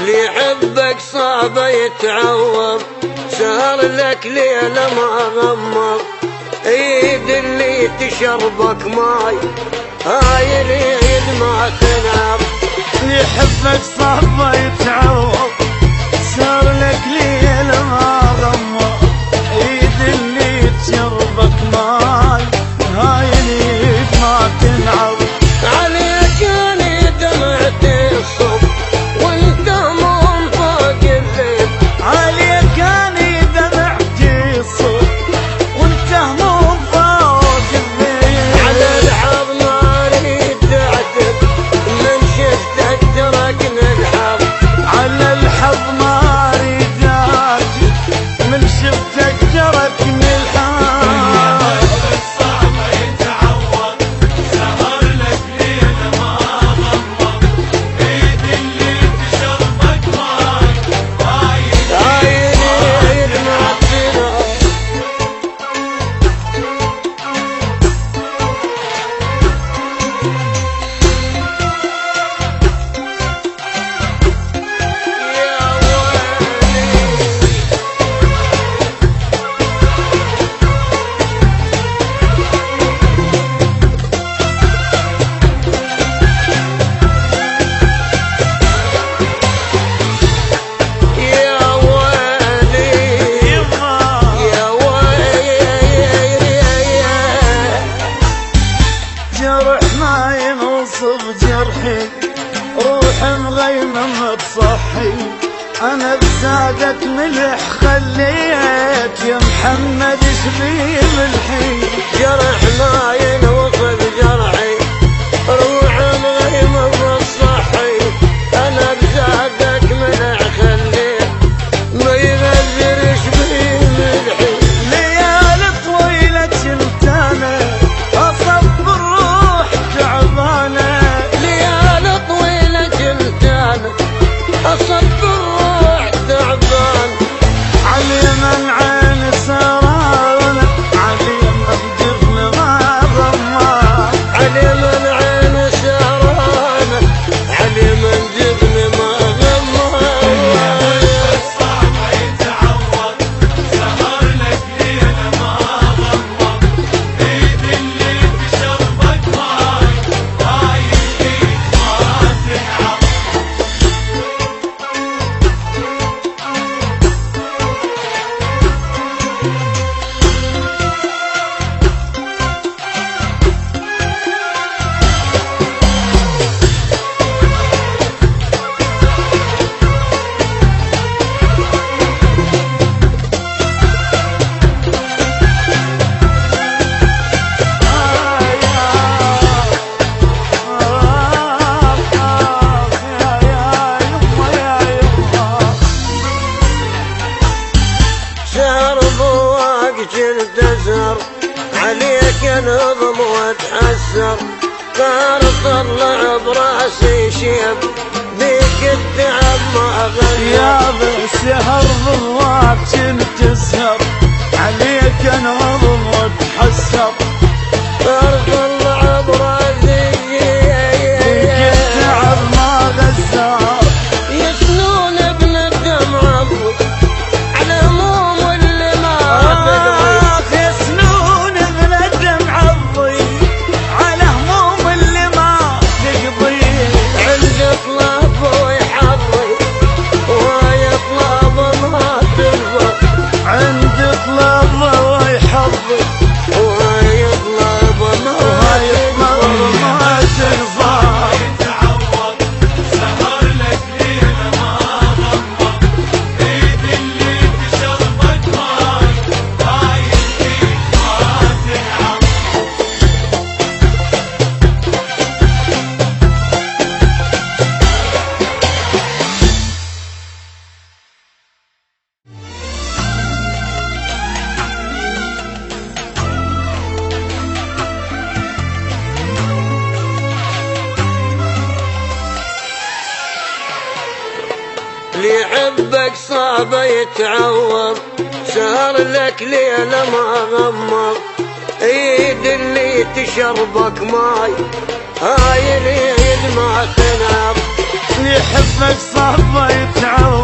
اللي يحبك صعب يتعوض، سهر لك ليلة ما غمض، ايد اللي تشربك ماي هاي اليد ما تنعب. اللي يحبك صعب يتعوض، سهر لك ليلة ما غمض، ايد اللي تشربك ماي هاي اليد ما تنعب. عليك اني دمعتي الصب وانت مو فوق الليل، عليك اني دمعتي الصب وانت مو فوق الليل. على الحظ ما اريد اعتب من شفتك تركني الحظ، على الحظ ما اريد اعتب من شفتك تركني الحظ. روح مغيمة تصحي، أنا بزادك ملح خليت يا محمد شبيه ملحي. جرح ما ينوصف جرحي، روح مغيمة تصحي، أنا بزادك ملح خليت ما يغزر شبيه ملحي. ليالي طويلة كنت أنا أصب الروح تعبانة، أصب الروح تعبان. علينا عين سهرانة، علينا الجبن ما ضمان، علينا عين سهرانة، علينا الجبن ما غمان. صعب يتعوض، سهر لك ليلة ما غمض، ايد اللي تشربك ماي هاي الايد ما تنعب. جلد ازهر عليك نظم واتحسر، صار طلع براسي شيب بيك التعب ما غير. يا بالسهر ضواك كنت تسهر عليك نظم واتحسر، صار طلع براسي بيك التعب ما غزار. يسنون ابن الدمع على هموم اللي ما يسنون ابن الدمع الضي على هموم اللي ما تقضي. عندي طلب ويحضي ويطلب ما ترضى، عندي طلب ويحضي ويطلب ما ترضى. يتعوض سهر لك ليلة ما غمض، ايد اللي تشربك ماي هاي الايد ما تنعب. اللي يحبك صعب يتعوض، سهر لك ليلة ما غمض، ايد اللي تشربك ماي هاي اليد ما تنعب. يحبك صبا يتعود